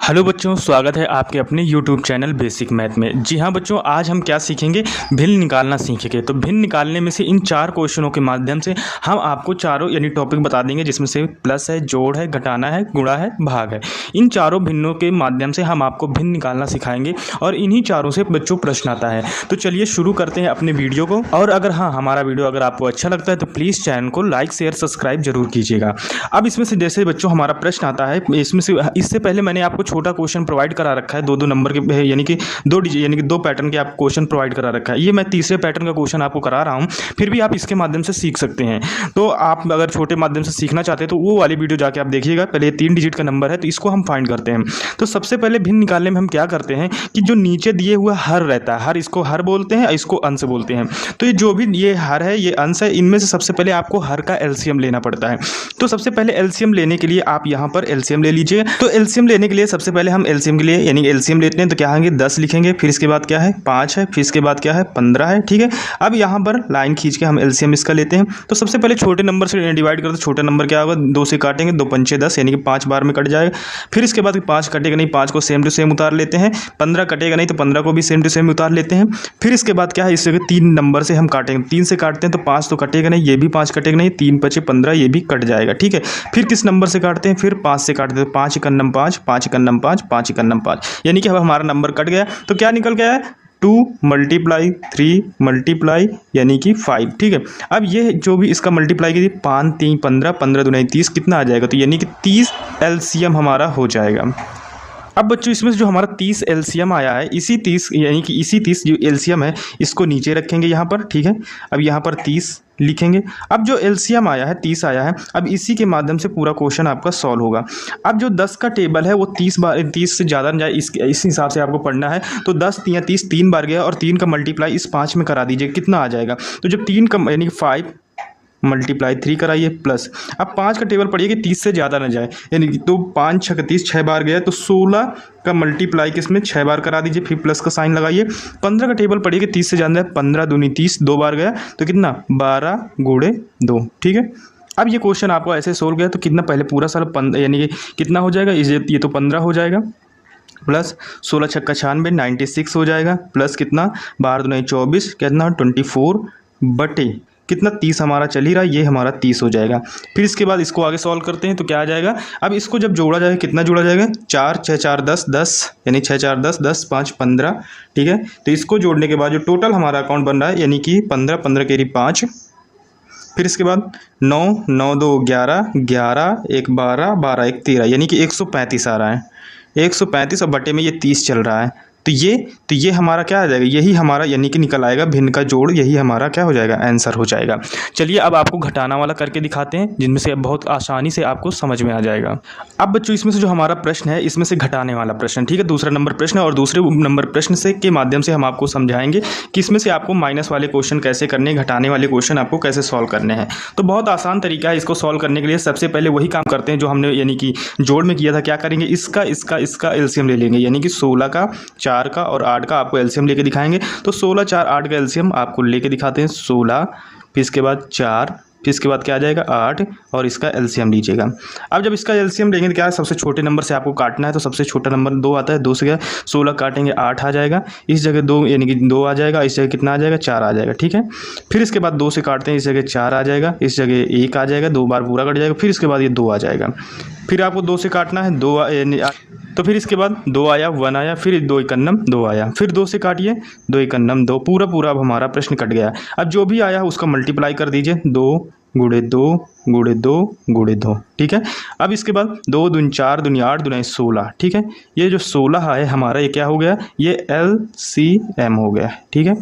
Hello बच्चों, स्वागत है आपके अपने YouTube चैनल बेसिक मैथ में। जी हाँ बच्चों, आज हम क्या सीखेंगे, भिन्न निकालना सीखेंगे। तो भिन्न निकालने में से इन चार क्वेश्चनों के माध्यम से हम आपको चारों यानी टॉपिक बता देंगे, जिसमें से प्लस है, जोड़ है, घटाना है, गुणा है, भाग है। इन चारों भिन्नों के माध्यम से हम आपको भिन्न निकालना सिखाएंगे और इन्हीं चारों से बच्चों प्रश्न आता है। तो चलिए शुरू करते हैं अपने वीडियो को। और अगर हमारा वीडियो अगर आपको अच्छा लगता है तो प्लीज़ चैनल को लाइक शेयर सब्सक्राइब जरूर कीजिएगा। अब इसमें से जैसे बच्चों हमारा प्रश्न आता है, इसमें से इससे पहले मैंने आपको छोटा क्वेश्चन प्रोवाइड करा रखा है, दो नंबर के यानी कि दो डिजिट यानी कि दो पैटर्न के आप क्वेश्चन प्रोवाइड करा रखा है। ये मैं तीसरे पैटर्न का क्वेश्चन आपको करा रहा हूँ, फिर भी आप इसके माध्यम से सीख सकते हैं। तो आप अगर छोटे माध्यम से सीखना चाहते हैं तो वो वाली वीडियो जाके आप देखिएगा। पहले 3 डिजिट का नंबर है तो इसको हम फाइंड करते हैं। तो सबसे पहले भिन्न निकालने में हम क्या करते हैं कि जो नीचे दिए हुआ हर रहता है, हर इसको हर बोलते हैं, इसको अंश बोलते हैं। तो ये जो भी ये हर है, ये अंश है, इनमें से सबसे पहले आपको हर का एलसीएम लेना पड़ता है। तो सबसे पहले एलसीएम लेने के लिए आप यहाँ पर एलसीएम ले लीजिए। तो एलसीएम लेने के लिए सबसे पहले हम एलसीएम के लिए यानी एलसीएम लेते हैं तो क्या होंगे, 10 लिखेंगे, फिर इसके बाद क्या है 5 है, फिर इसके बाद क्या है 15 है। ठीक है, अब यहाँ पर लाइन खींच के हम एलसीएम इसका लेते हैं। तो सबसे पहले छोटे नंबर से डिवाइड करते, छोटा नंबर क्या होगा, 2 से काटेंगे, 2 पंचे 10 यानी कि 5 बार में कट जाएगा। फिर इसके बाद 5 कटेगा नहीं, 5 को सेम टू सेम उतार लेते हैं। 15 कटेगा नहीं तो 15 को भी सेम टू सेम उतार लेते हैं। फिर इसके बाद क्या है, इस जगह 3 नंबर से हम काटेंगे, 3 से काटते हैं तो 5 तो कटेगा नहीं, ये भी 5 कटेगा नहीं, 3 बचे 15, ये भी कट जाएगा। ठीक है, फिर किस नंबर से काटते हैं, फिर 5 से काटते हैं, 5 एकन्नम 5, 5 एकन्नम 5, 5 एकन्नम 5, यानी कि अब हमारा नंबर कट गया। तो क्या निकल गया है, 2 मल्टीप्लाई 3 मल्टीप्लाई यानी कि 5। ठीक है, अब ये जो भी इसका मल्टीप्लाई कीजिए, 5 3 15, 15 दूनी 30, कितना आ जाएगा, तो यानी कि 30 एलसीएम हमारा हो जाएगा। अब बच्चों इसमें से जो हमारा 30 एलसीएम आया है, इसी 30 यानी कि इसी 30 जो एलसीएम है इसको नीचे रखेंगे यहाँ पर। ठीक है, अब यहाँ पर 30 लिखेंगे। अब जो एलसीएम आया है 30 आया है, अब इसी के माध्यम से पूरा क्वेश्चन आपका सॉल्व होगा। अब जो 10 का टेबल है वो 30 से ज़्यादा न जाए, इस हिसाब से आपको पढ़ना है। तो 10 या 30 3 बार गया और 3 का मल्टीप्लाई इस 5 में करा दीजिए, कितना आ जाएगा। तो जब 3 का यानी कि 5 मल्टीप्लाई 3 कराइए प्लस, अब 5 का टेबल पढ़िए कि 30 से ज़्यादा ना जाए, यानी कि तो 5 6 30 6 बार गया तो 16 का मल्टीप्लाई किसमें 6 बार करा दीजिए, फिर प्लस का साइन लगाइए। 15 का टेबल पढ़िए कि 30 से ज़्यादा है, 15 दूनी 30, 2 बार गया तो कितना 12 गुणे 2। ठीक है, अब ये क्वेश्चन आपको ऐसे सोल्व गया तो कितना, पहले पूरा साल यानी कि कितना हो जाएगा, ये तो 15 हो जाएगा, प्लस 16 छक्का 96 96 हो जाएगा, प्लस कितना 12 दूनी 24, कितना 24 बटे कितना 30 हमारा चल ही रहा है, ये हमारा 30 हो जाएगा। फिर इसके बाद इसको आगे सॉल्व करते हैं तो क्या आ जाएगा, अब इसको जब जोड़ा जाएगा कितना जोड़ा जाएगा, 4 6 4 10 10 यानी 6 4 10 10 5 15। ठीक है, तो इसको जोड़ने के बाद जो टोटल हमारा अकाउंट बन रहा है यानी कि 15 15 केरी 5, फिर इसके बाद 9 9 2 11 11 1 12 12 1 13 यानी कि 135 आ रहा है, 135 और बटे में ये 30 चल रहा है। तो ये हमारा क्या आ जाएगा, यही हमारा यानी कि निकल आएगा भिन्न का जोड़, यही हमारा क्या हो जाएगा, आंसर हो जाएगा। चलिए अब आपको घटाना वाला करके दिखाते हैं, जिनमें से बहुत आसानी से आपको समझ में आ जाएगा। अब बच्चों इसमें से जो हमारा प्रश्न है, इसमें से घटाने वाला प्रश्न, ठीक है, दूसरा नंबर प्रश्न है और दूसरे नंबर प्रश्न से के माध्यम से हम आपको समझाएंगे कि इसमें से आपको माइनस वाले क्वेश्चन कैसे करने, घटाने वाले क्वेश्चन आपको कैसे सॉल्व करने हैं। तो बहुत आसान तरीका है इसको सॉल्व करने के लिए। सबसे पहले वही काम करते हैं जो हमने यानी कि जोड़ में किया था। क्या करेंगे, इसका एलसीएम ले लेंगे, यानी कि 16 का 4 का और 8 का आपको एलसीएम लेके दिखाएंगे। तो 16 4 8 का एलसीएम आपको लेके दिखाते हैं, 16 फिर इसके बाद 4 फिर इसके बाद क्या आ जाएगा 8 और इसका एलसीएम लीजिएगा। अब जब इसका एलसीएम लेंगे तो क्या है, सबसे छोटे नंबर से आपको काटना है, तो सबसे छोटा नंबर 2 आता है, 2 से क्या 16 काटेंगे 8 आ जाएगा, इस जगह 2 यानी कि 2 आ जाएगा, इस जगह कितना आ जाएगा 4 आ जाएगा। ठीक है, फिर इसके बाद 2 से काटते हैं, इस जगह 4 आ जाएगा, इस जगह 1 आ जाएगा, 2 बार पूरा कट जाएगा, फिर इसके बाद ये 2 आ जाएगा, फिर आपको 2 से काटना है, 2 तो फिर इसके बाद 2 आया, 1 आया, फिर 2 एकन्नम 2 आया, फिर 2 से काटिए, 2 एकन्नम 2, पूरा अब हमारा प्रश्न कट गया। अब जो भी आया उसका मल्टीप्लाई कर दीजिए, 2 गुणे 2 गुणे 2 गुणे 2। ठीक है, अब इसके बाद 2 दूनी 4 दूनी 8 दूनी 16। ठीक है, ये जो 16 है हमारा, ये क्या हो गया, ये एलसीएम हो गया। ठीक है,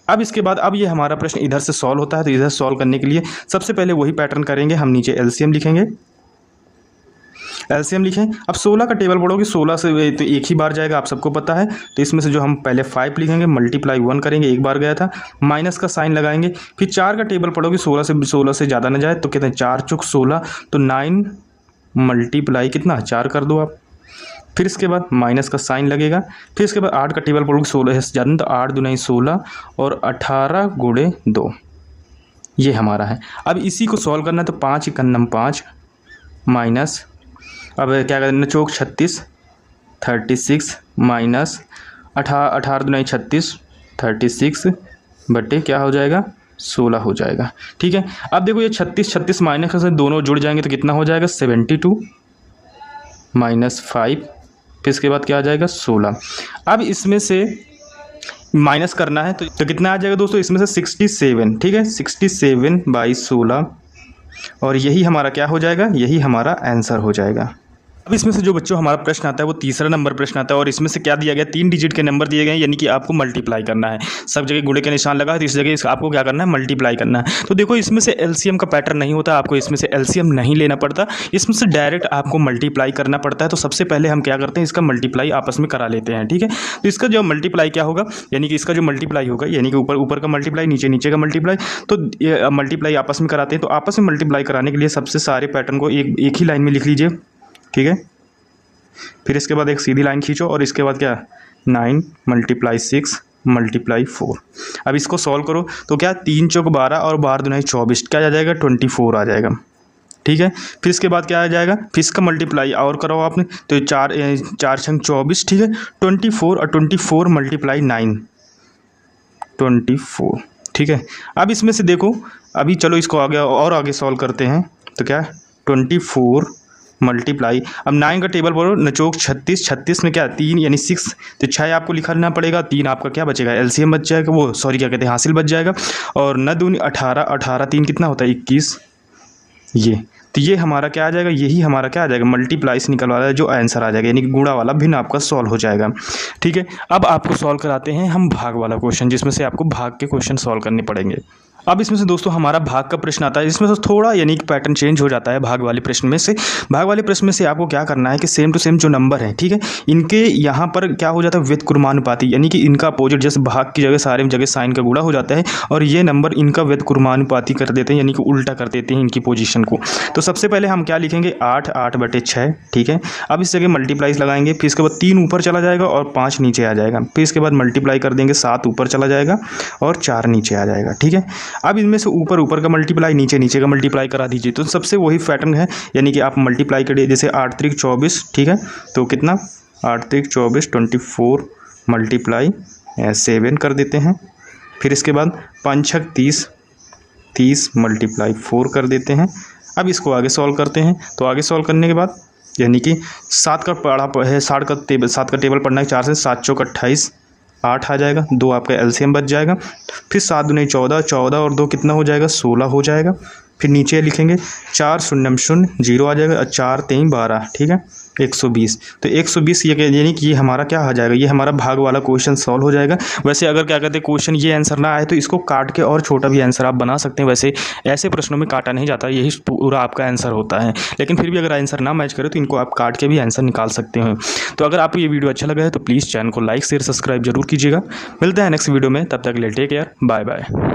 अब इसके बाद अब ये हमारा प्रश्न इधर से सॉल्व होता है, तो इधर सॉल्व करने के लिए सबसे पहले वही पैटर्न करेंगे, हम नीचे एलसीएम लिखेंगे, एलसीएम लिखें। अब 16 का टेबल पढ़ोगे, 16 से तो एक ही बार जाएगा, आप सबको पता है। तो इसमें से जो हम पहले 5 लिखेंगे, मल्टीप्लाई 1 करेंगे, एक बार गया था, माइनस का साइन लगाएंगे। फिर 4 का टेबल पढ़ोगे, 16 से ज़्यादा ना जाए, तो कहते हैं 4 चौक 16, तो 9 मल्टीप्लाई कितना 4 कर दो आप, फिर इसके बाद माइनस का साइन लगेगा। फिर इसके बाद 8 का टेबल पढ़ोगे, 16 से ज़्यादा, तो 8 दूनी 16 और 18 गुणे 2, ये हमारा है। अब इसी को सॉल्व करना है, तो 5 एकन्नम 5 माइनस, अब क्या करना, चौक 36 36 माइनस 18 दूनी 36, 36 बटे क्या हो जाएगा 16 हो जाएगा। ठीक है, अब देखो ये 36 माइनस से दोनों जुड़ जाएंगे तो कितना हो जाएगा 72 माइनस 5, फिर इसके बाद क्या आ जाएगा 16। अब इसमें से माइनस करना है तो कितना आ जाएगा दोस्तों, इसमें से 67। ठीक है, 67/16 और यही हमारा क्या हो जाएगा, यही हमारा आंसर हो जाएगा। अब इसमें से जो बच्चों हमारा प्रश्न आता है वो तीसरा नंबर प्रश्न आता है और इसमें से क्या दिया गया, 3 डिजिट के नंबर दिए गए हैं, यानी कि आपको मल्टीप्लाई करना है। सब जगह गुणे का निशान लगा है तो इस जगह आपको क्या करना है, मल्टीप्लाई करना है। तो देखो इसमें से एलसीएम का पैटर्न नहीं होता, आपको इसमें से एलसीएम नहीं लेना पड़ता, इसमें से डायरेक्ट आपको मल्टीप्लाई करना पड़ता है। तो सबसे पहले हम क्या करते हैं, इसका मल्टीप्लाई आपस में करा लेते हैं। ठीक है, तो इसका जो मल्टीप्लाई क्या होगा, यानी कि इसका जो मल्टीप्लाई होगा, यानी कि ऊपर का मल्टीप्लाई, नीचे का मल्टीप्लाई, तो मल्टीप्लाई आपस में कराते हैं। तो आपस में मल्टीप्लाई कराने के लिए सबसे सारे पैटर्न को एक ही लाइन में लिख लीजिए। ठीक है, फिर इसके बाद एक सीधी लाइन खींचो और इसके बाद क्या 9 × 6 × 4। अब इसको सॉल्व करो तो क्या 3 चौक 12 और 12 दूनी 24, क्या आ जाएगा 24 आ जाएगा। ठीक है, फिर इसके बाद क्या आ जाएगा, फिर इसका मल्टीप्लाई और करो आपने तो 4 छंग 24। ठीक है, 24 और 24 × 9 24। ठीक है, अब इसमें से देखो, अभी चलो इसको आगे सॉल्व करते हैं। तो क्या 24 मल्टीप्लाई, अब 9 का टेबल बोलो नचोक 36 में क्या 3 यानी 6, तो 6 आपको लिखना पड़ेगा, 3 आपका क्या बचेगा एलसीएम बच जाएगा, वो सॉरी क्या कहते हैं हासिल बच जाएगा। और 9 दूनी 18 3 कितना होता है 21, ये तो ये हमारा क्या आ जाएगा, यही हमारा क्या आ जाएगा मल्टीप्लाई से निकल वाला जो आंसर आ जाएगा, यानी कि गुणा वाला भिन्न आपका सॉल्व हो जाएगा। ठीक है, अब आपको सॉल्व कराते हैं हम भाग वाला क्वेश्चन, जिसमें से आपको भाग के क्वेश्चन सॉल्व करने पड़ेंगे। अब इसमें से दोस्तों हमारा भाग का प्रश्न आता है, इसमें से थोड़ा यानी कि पैटर्न चेंज हो जाता है भाग वाले प्रश्न में से। भाग वाले प्रश्न में से आपको क्या करना है कि सेम टू सेम जो नंबर है, ठीक है, इनके यहाँ पर क्या हो जाता है व्युत्क्रमानुपाती, यानी कि इनका अपोजिट, जैसे भाग की जगह सारे जगह साइन का गुणा हो जाता है और ये नंबर इनका व्युत्क्रमानुपाती कर देते हैं, यानी कि उल्टा कर देते हैं इनकी पोजीशन को। तो सबसे पहले हम क्या लिखेंगे 8/6। ठीक है, अब इस जगह मल्टीप्लाइज लगाएंगे, फिर इसके बाद 3 ऊपर चला जाएगा और 5 नीचे आ जाएगा, फिर इसके बाद मल्टीप्लाई कर देंगे 7 ऊपर चला जाएगा और 4 नीचे आ जाएगा। ठीक है, अब इनमें से ऊपर का मल्टीप्लाई नीचे का मल्टीप्लाई करा दीजिए, तो सबसे वही पैटर्न है, यानी कि आप मल्टीप्लाई करिए, जैसे 8 × 24। ठीक है, तो कितना 8 × 24 24 मल्टीप्लाई 7 कर देते हैं, फिर इसके बाद 5 × 6 30 मल्टीप्लाई 4 कर देते हैं। अब इसको आगे सॉल्व करते हैं, तो आगे सॉल्व करने के बाद यानी कि 7 का पढ़ा है, 7 का टेबल पढ़ना है, 4 से 7 चौक 28 8 आ जाएगा, 2 आपका एलसीएम बच जाएगा, फिर 7 दूनी 14 और 2 कितना हो जाएगा 16 हो जाएगा। फिर नीचे लिखेंगे 4 0 0 0 आ जाएगा और 4 3 12। ठीक है, 120, तो 120 ये यानी कि ये हमारा क्या आ जाएगा, ये हमारा भाग वाला क्वेश्चन सॉल्व हो जाएगा। वैसे अगर क्या कहते हैं क्वेश्चन ये आंसर ना आए तो इसको काट के और छोटा भी आंसर आप बना सकते हैं, वैसे ऐसे प्रश्नों में काटा नहीं जाता, यही पूरा आपका आंसर होता है। लेकिन फिर भी अगर आंसर ना मैच करे तो इनको आप काट के भी आंसर निकाल सकते हैं। तो अगर आपको ये वीडियो अच्छा लगा है तो प्लीज़ चैनल को लाइक शेयर सब्सक्राइब जरूर कीजिएगा। मिलते हैं नेक्स्ट वीडियो में, तब तक के लिए टेक केयर, बाय बाय।